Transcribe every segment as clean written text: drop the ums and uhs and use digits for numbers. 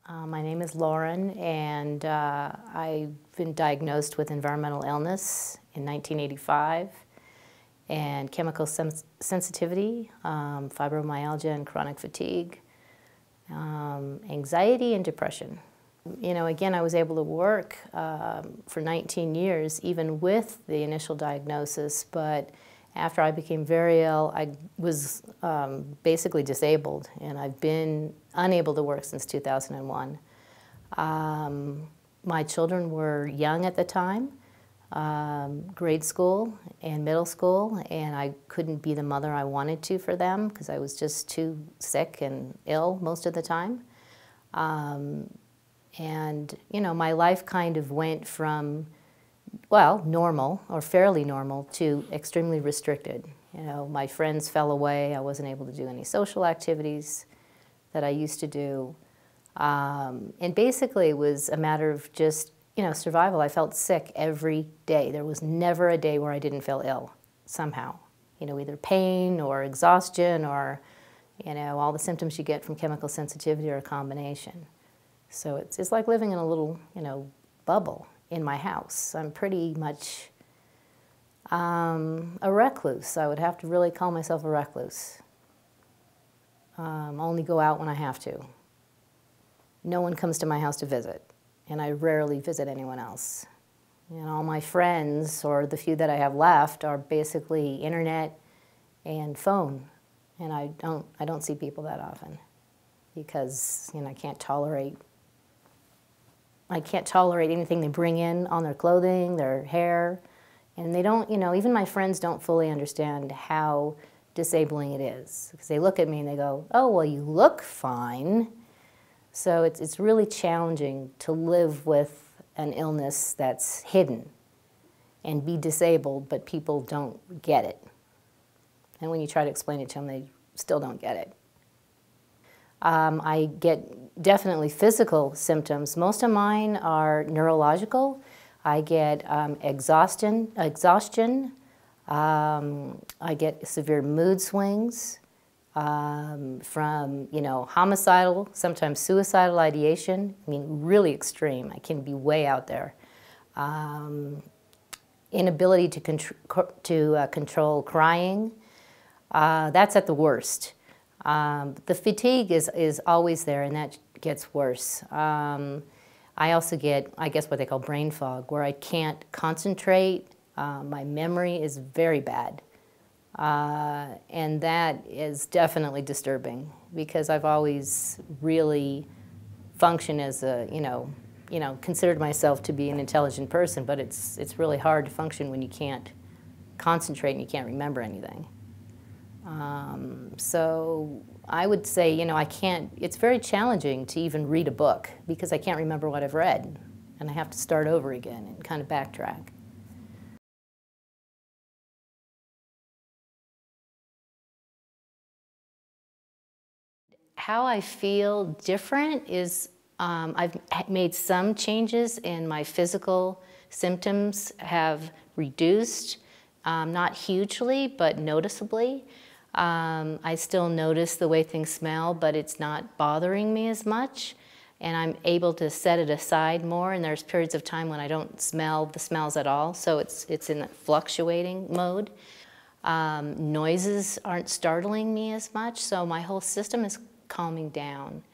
My name is Lauren, and I've been diagnosed with environmental illness in 1985, and chemical sensitivity, fibromyalgia and chronic fatigue, anxiety and depression. You know, again, I was able to work for 19 years, even with the initial diagnosis, but after I became very ill, I was basically disabled, and I've been unable to work since 2001. My children were young at the time, grade school and middle school, and I couldn't be the mother I wanted to for them because I was just too sick and ill most of the time. And, you know, my life kind of went from, well, normal or fairly normal to extremely restricted. You know, my friends fell away. I wasn't able to do any social activities that I used to do. And basically it was a matter of just, you know, survival. I felt sick every day. There was never a day where I didn't feel ill somehow. You know, either pain or exhaustion or, you know, all the symptoms you get from chemical sensitivity or a combination. So it's like living in a little, you know, bubble in my house. I'm pretty much a recluse. I would have to really call myself a recluse. Only go out when I have to. No one comes to my house to visit, and I rarely visit anyone else. You know, all my friends, or the few that I have left, are basically internet and phone, and I don't see people that often because, you know, I can't tolerate anything they bring in on their clothing, their hair, and they don't, you know, even my friends don't fully understand how disabling it is, because they look at me and they go, oh, well, you look fine. So it's really challenging to live with an illness that's hidden and be disabled, but people don't get it. And when you try to explain it to them, they still don't get it. I get definitely physical symptoms. Most of mine are neurological. I get exhaustion. I get severe mood swings from, you know, homicidal, sometimes suicidal ideation. I mean, really extreme. I can be way out there. Inability to control crying. That's at the worst. The fatigue is always there, and that gets worse. I also get, I guess, what they call brain fog, where I can't concentrate. My memory is very bad. And that is definitely disturbing, because I've always really functioned as a, considered myself to be an intelligent person, but it's really hard to function when you can't concentrate and you can't remember anything. So I would say, you know, it's very challenging to even read a book because I can't remember what I've read, and I have to start over again and kind of backtrack. How I feel different is I've made some changes, and my physical symptoms have reduced, not hugely, but noticeably. I still notice the way things smell, but it's not bothering me as much, and I'm able to set it aside more, and there's periods of time when I don't smell the smells at all, so it's in a fluctuating mode. Noises aren't startling me as much, so my whole system is calming down.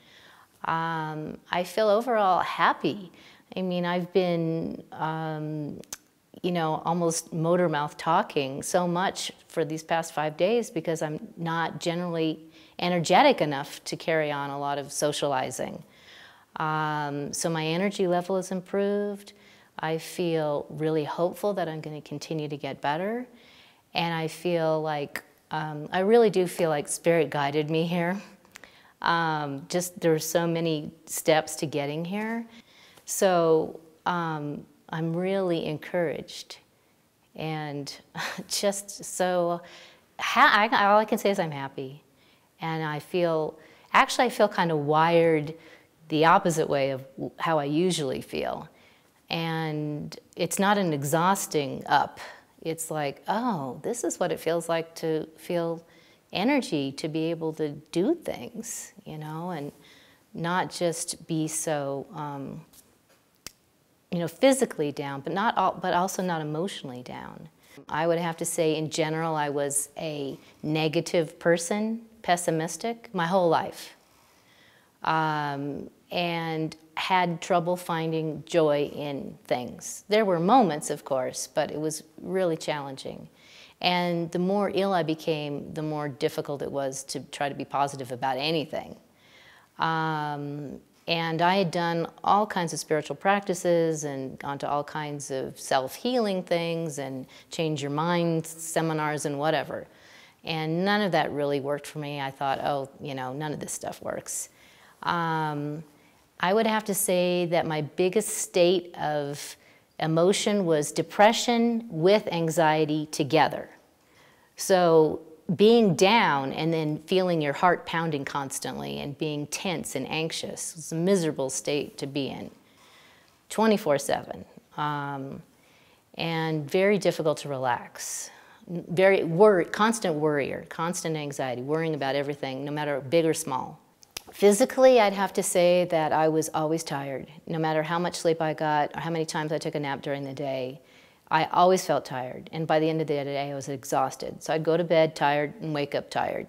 I feel overall happy. I mean, I've been you know, almost motor mouth talking so much for these past 5 days because I'm not generally energetic enough to carry on a lot of socializing. So my energy level has improved. I feel really hopeful that I'm going to continue to get better. And I feel like, I really do feel like Spirit guided me here. Just there's so many steps to getting here. So I'm really encouraged, and just so, all I can say is I'm happy. And I feel kind of wired the opposite way of how I usually feel. And it's not an exhausting up. It's like, oh, this is what it feels like to feel energy, to be able to do things, you know, and not just be so, you know, physically down, but also not emotionally down. I would have to say, in general, I was a negative person, pessimistic, my whole life, and had trouble finding joy in things. There were moments, of course, but it was really challenging. And the more ill I became, the more difficult it was to try to be positive about anything. And I had done all kinds of spiritual practices and gone to all kinds of self-healing things and change your mind seminars and whatever. And none of that really worked for me. I thought, oh, you know, none of this stuff works. I would have to say that my biggest state of emotion was depression with anxiety together. So being down and then feeling your heart pounding constantly and being tense and anxious was a miserable state to be in, 24/7, and very difficult to relax. Constant worrier, constant anxiety, worrying about everything, no matter big or small. Physically, I'd have to say that I was always tired. No matter how much sleep I got or how many times I took a nap during the day, I always felt tired. And by the end of the day, I was exhausted. So I'd go to bed tired and wake up tired.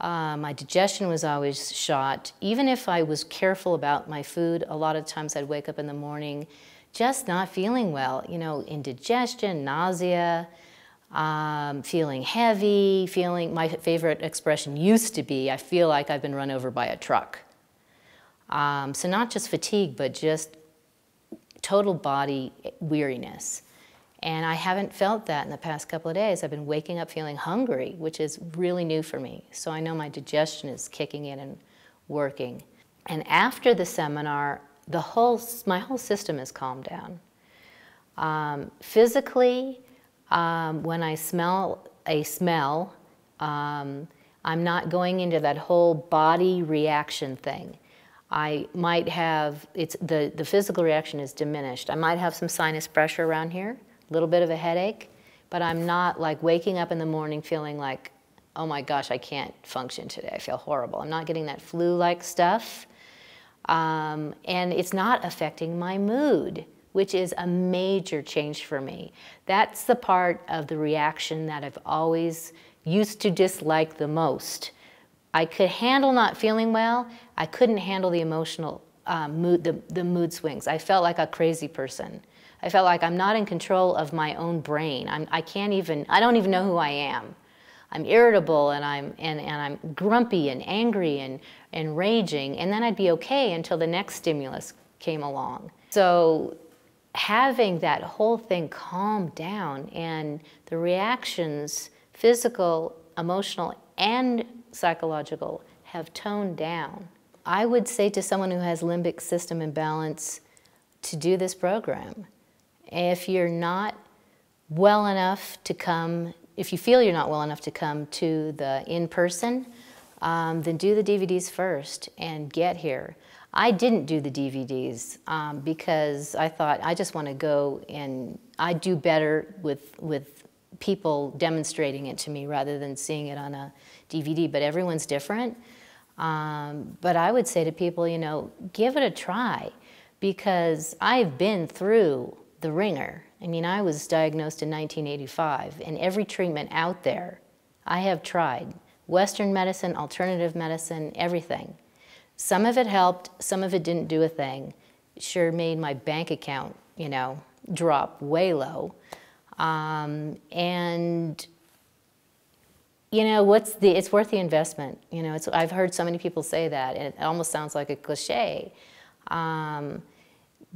My digestion was always shot. Even if I was careful about my food, a lot of times I'd wake up in the morning just not feeling well. You know, indigestion, nausea, feeling heavy, my favorite expression used to be, I feel like I've been run over by a truck. So not just fatigue, but just total body weariness. And I haven't felt that in the past couple of days. I've been waking up feeling hungry, which is really new for me. So I know my digestion is kicking in and working. And after the seminar, my whole system has calmed down. Physically, when I smell a smell, I'm not going into that whole body reaction thing. I might have, the physical reaction is diminished. I might have some sinus pressure around here, a little bit of a headache, but I'm not like waking up in the morning feeling like, oh my gosh, I can't function today, I feel horrible. I'm not getting that flu-like stuff, and it's not affecting my mood, which is a major change for me. That's the part of the reaction that I've always used to dislike the most. I could handle not feeling well. I couldn't handle the emotional mood, the mood swings. I felt like a crazy person. I felt like I'm not in control of my own brain. I don't even know who I am. I'm irritable and I'm grumpy and angry and raging, and then I'd be okay until the next stimulus came along. So having that whole thing calm down and the reactions, physical, emotional, and psychological, have toned down. I would say to someone who has limbic system imbalance to do this program. If you're not well enough to come, if you feel you're not well enough to come to the in-person, then do the DVDs first and get here. I didn't do the DVDs because I thought I just want to go and I do better with people demonstrating it to me rather than seeing it on a DVD, but everyone's different. But I would say to people, you know, give it a try because I've been through the ringer. I mean, I was diagnosed in 1985 and every treatment out there I have tried. Western medicine, alternative medicine, everything. Some of it helped, some of it didn't do a thing. It sure made my bank account, you know, drop way low. And you know, it's worth the investment. You know, I've heard so many people say that, and it almost sounds like a cliche.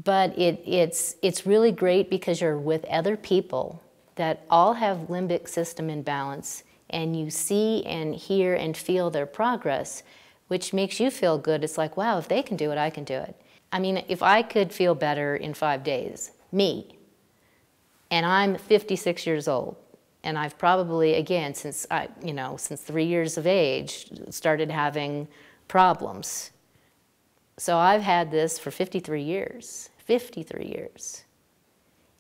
But it's really great because you're with other people that all have limbic system imbalance, and you see and hear and feel their progress, which makes you feel good. It's like, wow, if they can do it, I can do it. I mean, if I could feel better in 5 days, me, and I'm 56 years old, and I've probably, again, since 3 years of age, started having problems. So I've had this for 53 years, 53 years.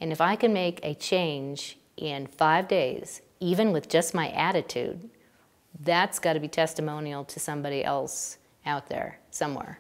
And if I can make a change in 5 days, even with just my attitude, that's got to be testimonial to somebody else out there somewhere.